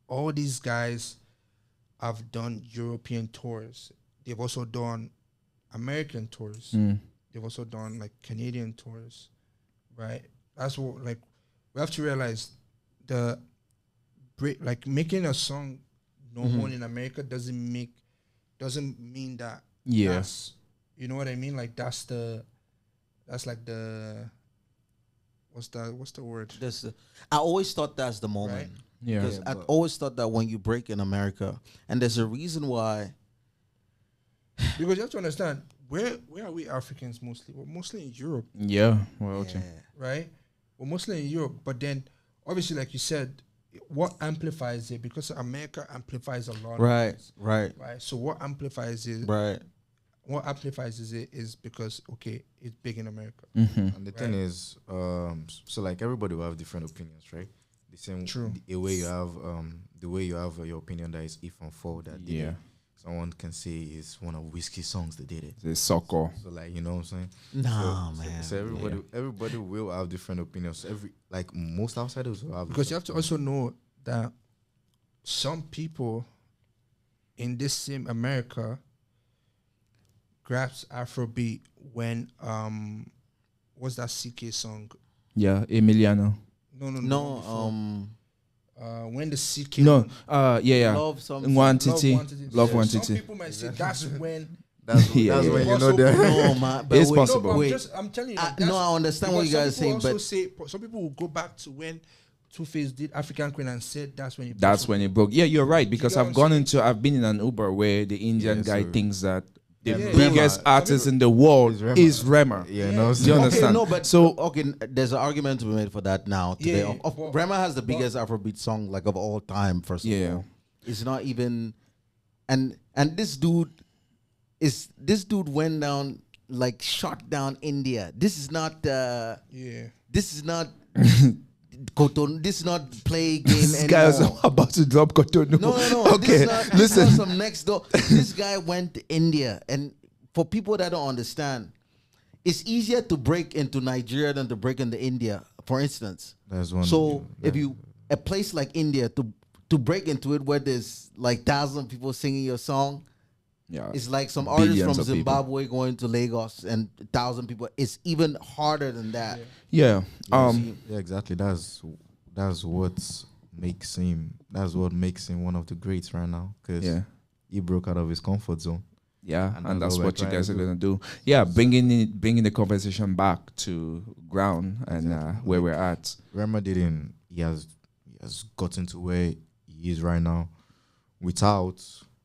all these guys have done European tours. They've also done American tours. They've also done like Canadian tours, right? That's what, like, we have to realize like making a song known in America doesn't mean that Yeah. that's, you know what I mean? Like that's like the what's the word? I always thought that's the moment. Right. Yeah. Because Yeah, I but- always thought that when you break in America, and there's a reason why. Because you have to understand, where are we Africans mostly? We're mostly in Europe, Yeah. Well, okay. right? We're mostly in Europe, but then obviously, like you said, what amplifies it? Because America amplifies a lot. Of Right, things, right, right. So what amplifies it? right. what amplifies it is because okay, it's big in America. And the thing is, so like everybody will have different opinions, right? The same. True. The way you have your opinion that is if and four that did it. Someone can say it's one of Whiskey songs that did it. It's soccer. So like, you know what I'm saying? No, man. So everybody will have different opinions. Most outsiders will have. Because you have to also know that some people in this same America grabs Afrobeat when what's that CK song? Yeah, Emiliano. No. When the CK Love something. Love One Some Titi. people might say that's when. That's when you know that. No, man. But It's wait, possible. No, Wait. I'm telling you. No, I understand what you guys are saying, but some people will go back to when Two-Face did African Queen and said that's when it broke. Yeah, you're right, because get what I'm I've been in an Uber where the Indian guy so- thinks that the Yeah. biggest Rema. artist in the world is Rema. Yeah, no. Do you understand? Okay, no, but So- okay, there's an argument to be made for that now. Today, Yeah, Rema has the biggest Afrobeat song like of all time. First of Yeah. all, it's not even, and this dude went down like shot down India. This is not. This is not. Cotonou. This is not play game This guy was anymore. about to drop Cotonou. No. Okay, This is listen. not some next door. This guy went to India, and for people that don't understand, it's easier to break into Nigeria than to break into India. For instance, That's one. so if you a place like India to break into it where there's like 1,000 people singing your song, Yeah, it's like some artists Billions from of people. Zimbabwe going to Lagos and 1,000 people. It's even harder than that. yeah. Yeah, exactly. That's what makes him. That's what makes him one of the greats right now. Because Yeah. he broke out of his comfort zone. Yeah, And and that's that's what what we're you trying guys to are do. gonna do. Yeah, bringing the conversation back to ground and where we're at. Rema didn't. He has gotten to where he is right now, without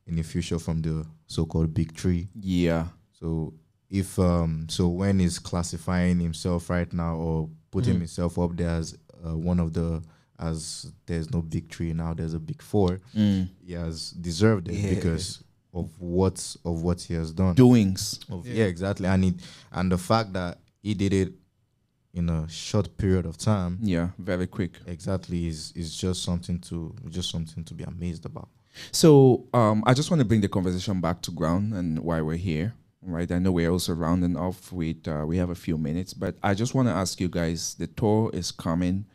any future from the so-called big three. Yeah, So if when he's classifying himself right now or putting himself up there as one of the, as there's no big three now, there's a big four. He has deserved it because of what he has done. doings. Yeah, exactly. And the fact that he did it in a short period of time, Yeah, very quick. exactly, is just something to be amazed about. So I just want to bring the conversation back to ground and why we're here. Right, I know we're also rounding off with we have a few minutes, but I just want to ask you guys: the tour is coming.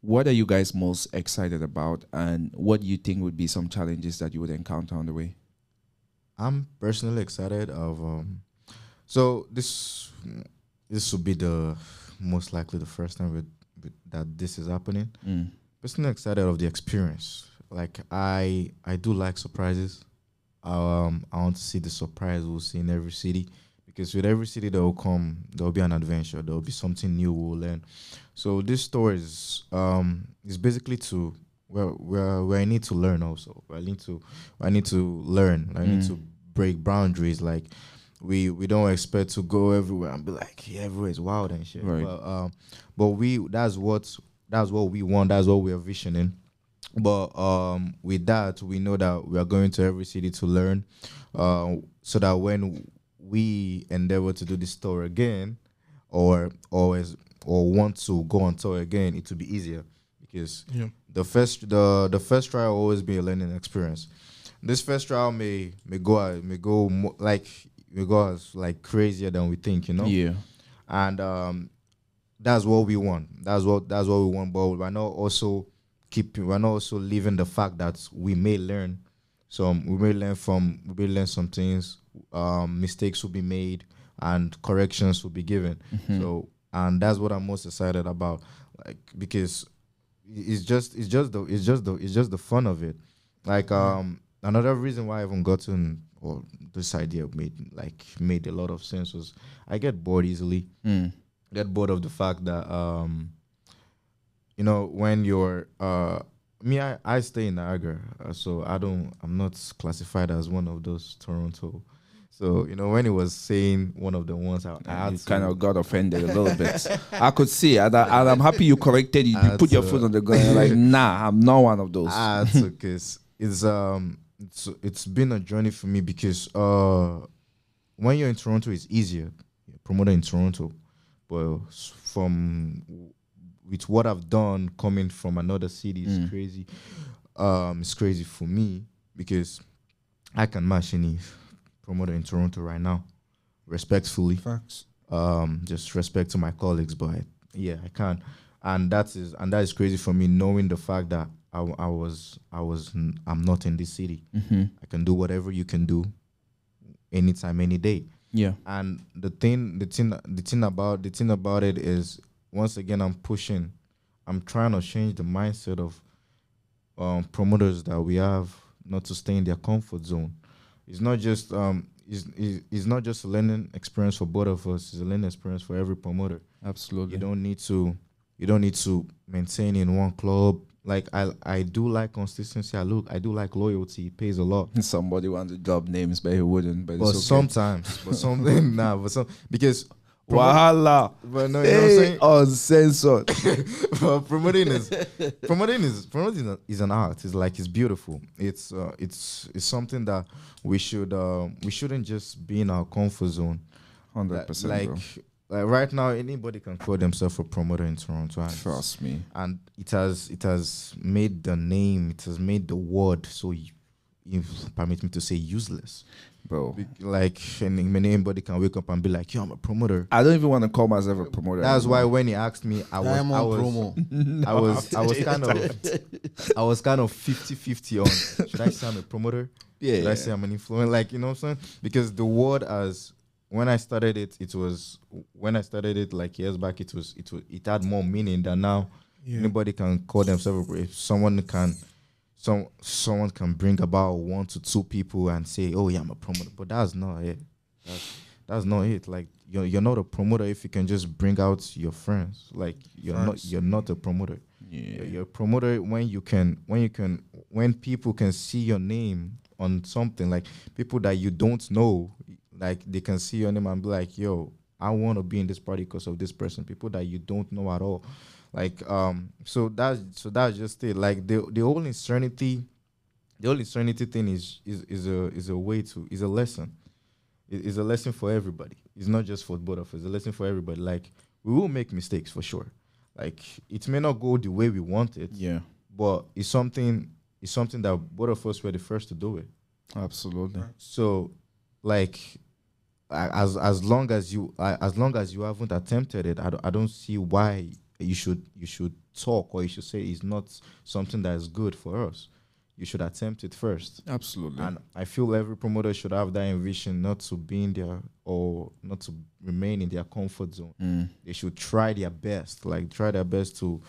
What are you guys most excited about, and what do you think would be some challenges that you would encounter on the way? I'm personally excited of so this will be the most likely the first time that this is happening. Personally excited of the experience. Like I do like surprises. I want to see the surprise we'll see in every city, because with every city there will be an adventure, there will be something new we'll learn. So this tour is basically to where I need to learn also. I need to learn. I need to break boundaries. Like we don't expect to go everywhere and be like, yeah, everywhere is wild and shit. Right. But that's what we want. That's what we are visioning. But with that, we know that we are going to every city to learn, so that when we endeavor to do this tour again, or want to go on tour again, it will be easier, because the first trial will always be a learning experience. This first trial may go as like crazier than we think, you know. Yeah, and that's what we want. That's what we want. But we're not also leaving the fact that we may learn some things. Mistakes will be made and corrections will be given. So, and that's what I'm most excited about, like, because it's just the fun of it. Like another reason why I haven't gotten, or this idea made a lot of sense, was I get bored easily. Get bored of the fact that when you're I stay in Niagara, so I'm not classified as one of those Toronto. So when he was saying one of the ones, I had you to kind of got offended a little bit. I could see, and I'm happy you corrected it. You put your foot on the ground. You're like, nah, I'm not one of those. because it's been a journey for me, because when you're in Toronto, it's easier. You're a promoter in Toronto, but with what I've done coming from another city, it's crazy. It's crazy for me because I can match any promoter in Toronto right now, respectfully. Facts. Just respect to my colleagues, but I can, and that is crazy for me, knowing the fact that I'm not in this city. I can do whatever you can do, anytime, any day. Yeah. And the thing about it is, once again, I'm trying to change the mindset of promoters that we have, not to stay in their comfort zone. It's not just it's not just a learning experience for both of us. It's a learning experience for every promoter. Absolutely. You don't need to maintain in one club. Like I do like consistency. I do like loyalty. It pays a lot. Somebody wants to drop names, but he wouldn't. But it's okay. Sometimes, but something because Wahala. But no, you know what I'm saying? Uncensored. But promoting is an art. It's beautiful. It's something that we shouldn't just be in our comfort zone. 100%. Like right now, anybody can call themselves a promoter in Toronto. Trust me. And it has made the name. It has made the word so. You permit me to say useless, bro. Like anybody can wake up and be like, "Yo, I'm a promoter." I don't even want to call myself a promoter. That's why when he asked me, I was kind of 50-50 on should I say I'm a promoter? Yeah. Should I say I'm an influencer? Like, you know what I'm saying? Because the word when I started it like years back, it had more meaning than now. Yeah. Anybody can call themselves. If someone can bring about 1 to 2 people and say, "Oh yeah, I'm a promoter," but that's not it. That's not it. Like you're not a promoter if you can just bring out your friends. Like you're not a promoter. Yeah. You're a promoter when people can see your name on something. Like people that you don't know, like they can see your name and be like, "Yo, I want to be in this party because of this person." People that you don't know at all. Like so that's just it. Like the whole insanity thing is a lesson. It's a lesson for everybody. It's not just for both of us. It's a lesson for everybody. Like we will make mistakes for sure. Like it may not go the way we want it. Yeah. But it's something that both of us were the first to do it. Absolutely. So like as long as you haven't attempted it, I don't see why you should talk or you should say it's not something that is good for us. You should attempt it first. Absolutely. And I feel every promoter should have that ambition not to be in their or not to remain in their comfort zone. They should try their best to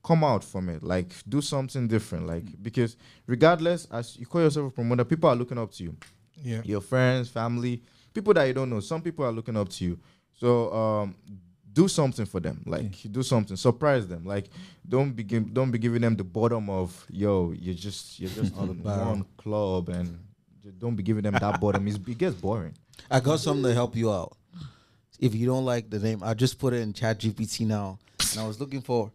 come out from it, like do something different. Like because regardless, as you call yourself a promoter, people are looking up to you. Yeah. Your friends, family, people that you don't know. Some people are looking up to you. So do something for them. Like do something, surprise them. Like don't be giving them the bottom of you're just on one club, and don't be giving them that bottom. It gets boring. I got something to help you out. If you don't like the name, I just put it in ChatGPT now, and I was looking for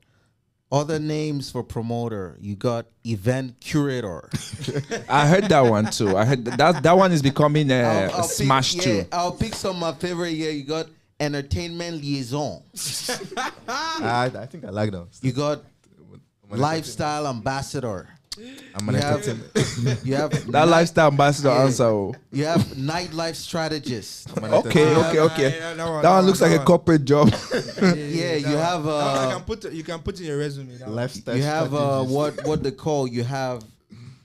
other names for promoter. You got event curator. I heard that one too. I heard that one is becoming a smash too. I'll pick some of my favorite here. You got entertainment liaison. I think I like those. You got lifestyle ambassador. You have that lifestyle ambassador answer. You have nightlife strategist. Okay. That one looks like a corporate job. Yeah, you have you can put in your resume. Lifestyle. You have what they call. You have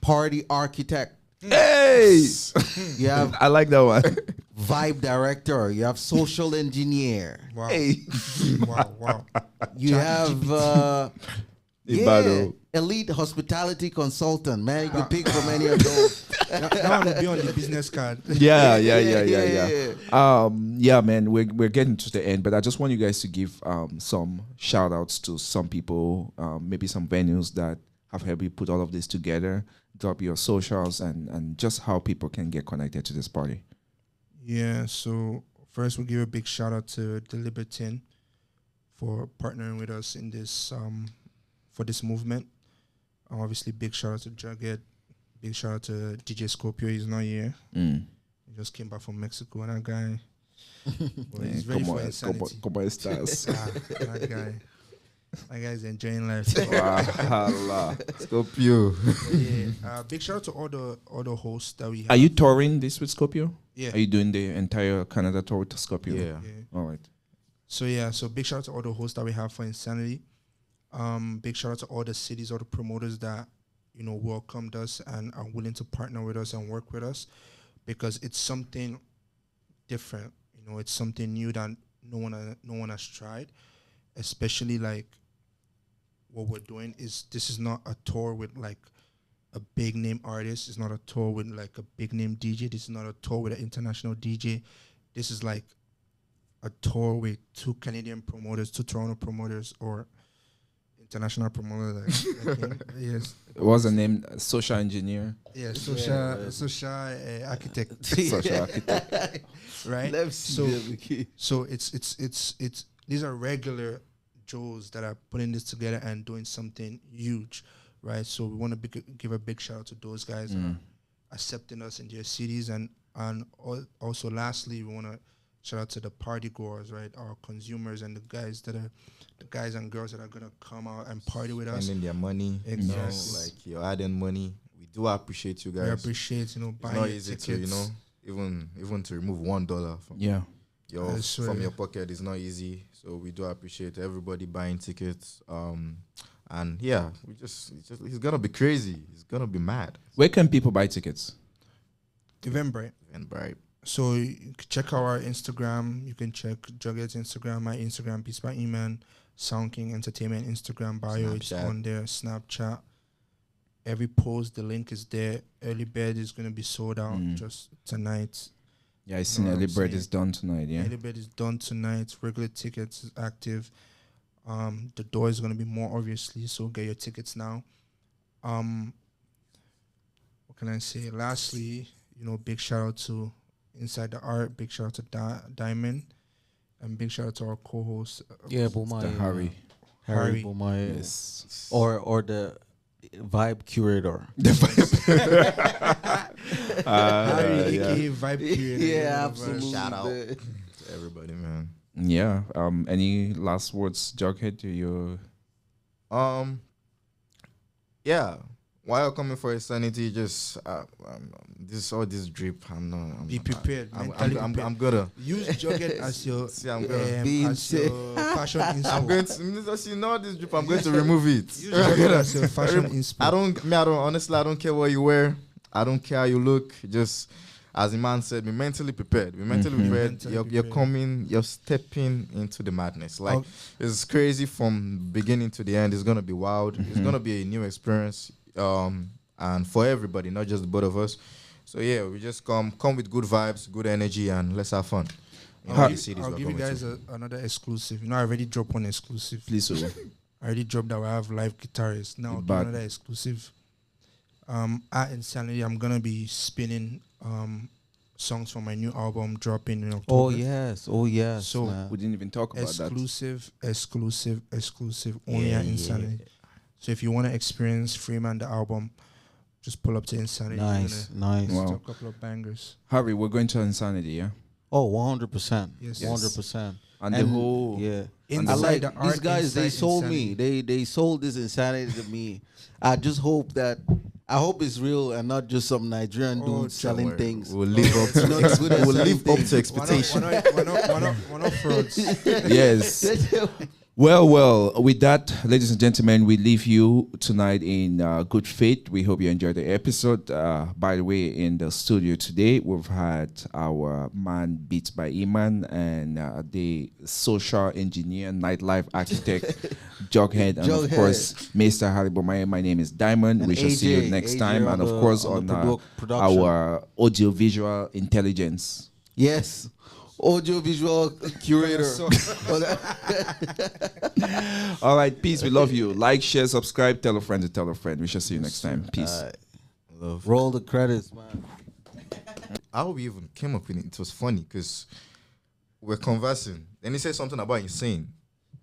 party architect. Hey, you have. I like that one. Vibe director. You have social engineer. Wow. Hey. Wow. You have elite hospitality consultant. Man, you can pick from any of those. That would be on the business card. Yeah. Yeah, man, we're getting to the end, but I just want you guys to give some shout outs to some people, maybe some venues that have helped you put all of this together. Drop your socials and just how people can get connected to this party. Yeah, so first we'll give a big shout out to the Libertine for partnering with us in this for this movement. Obviously, big shout out to JugHead. Big shout out to DJ Scorpio. He's not here. He just came back from Mexico, and that guy, well, he's ready Como, for insanity. como estás? That guy's enjoying life. Wahala. Scorpio. Yeah. Big shout out to all the hosts that we have. Are you touring this with Scorpio? Yeah. Are you doing the entire Canada tour with Scorpio? Yeah. All right. So big shout out to all the hosts that we have for Insanity. Big shout out to all the cities, all the promoters that, you know, welcomed us and are willing to partner with us and work with us, because it's something different. You know, it's something new that no one has tried, especially like what we're doing this is not a tour with like a big name artist. It's not a tour with like a big name DJ. This is not a tour with an international DJ. This is like a tour with 2 Canadian promoters, 2 Toronto promoters, or international promoter like him. Yes. What was the name? Social engineer. Yeah, social architect. Social architect. Right. So it's these are regular Joes that are putting this together and doing something huge, right? So we want to give a big shout out to those guys accepting us in their cities, and also lastly we want to shout out to the party goers, right? Our consumers and the guys and girls that are gonna come out and party with us. Spending their money, Exactly. you know, like you're adding money. We do appreciate you guys. We appreciate, you know, It's buying not easy tickets. to, you know, even to remove $1 from I swear. from your pocket is not easy. So we do appreciate everybody buying tickets. And yeah, he's gonna be crazy. He's gonna be mad. Where can people buy tickets? Eventbrite. And bright. So you can check our Instagram. You can check JugHead's Instagram, my Instagram, Beatz by Eman, Sound King Entertainment Instagram bio. It's Snapchat. on there. Snapchat. Every post, the link is there. Early bird is gonna be sold out just tonight. Yeah, I seen Know what Early I'm Bird saying? is done tonight. Yeah. Early bird is done tonight. Regular tickets is active. The door is gonna be more obviously, so get your tickets now. What can I say? Lastly, you know, big shout out to Inside the Art. Big shout out to Diamond, and big shout out to our co-host. Yeah, Bumai. The Harry. Harry. Bumai. Yes. Or the vibe curator. Harry, Yeah. aka Vibe Creator. Yeah, absolutely. Shout out to everybody, man. Yeah. Any last words, Jughead? You. Yeah. While coming for Insanity, just this drip. Be prepared. I'm mentally prepared. gonna. Use JugHead as your See, I'm gonna. as your fashion I'm inspo. going to see now this drip. I'm going to remove it. Use JugHead as your fashion inspo. I don't honestly, I don't care what you wear. I don't care how you look. Just as the man said, be mentally prepared. Be mentally prepared. Mentally You're prepared. coming. You're stepping into the madness. Like it's crazy from beginning to the end. It's gonna be wild. It's gonna be a new experience. And for everybody, not just the both of us. So yeah, we just come with good vibes, good energy, and let's have fun. I'll give you guys another exclusive. You know, I already dropped one exclusive. Please, so. I already dropped that we have live guitarists. Now I'll give But- another exclusive. At Insanity, I'm gonna be spinning songs from my new album dropping in October. Oh yes. So, man. We didn't even talk about that. exclusive only at Insanity. So if you want to experience Freeman the album, just pull up to Insanity. Nice. Wow. A couple of bangers. Harry, we're going to Insanity, yeah? Oh, 100%. Yes. 100%. And the whole. Yeah. Inside I like the these art, guys. They inside sold Insanity. me. They sold this Insanity to me. I just hope it's real and not just some Nigerian dude don't selling worry. things. We'll live up. It's not good at We'll selling live up things. to expectation. We're not frauds. Yes. Well, with that, ladies and gentlemen, we leave you tonight in good faith. We hope you enjoyed the episode. By the way, in the studio today, we've had our man Beatz by Eman and the social engineer, nightlife architect, JugHead, and of JugHead. course, Mr. Haribo. My name is Diamond. And we shall see you AJ next time. And of the- course, on on the production. our audio-visual intelligence. Yes. Audio visual curator. All right, peace. We love you. Like, share, subscribe, tell a friend to tell a friend. We shall see you next time. Peace. Love. Roll the credits, man. How we even came up with it, it was funny because we're conversing. Then he said something about insane.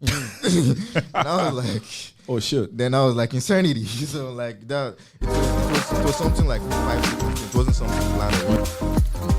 And I was like, Oh, shit. then I was like, insanity. So like that, it was something like 5 seconds. It wasn't something planned.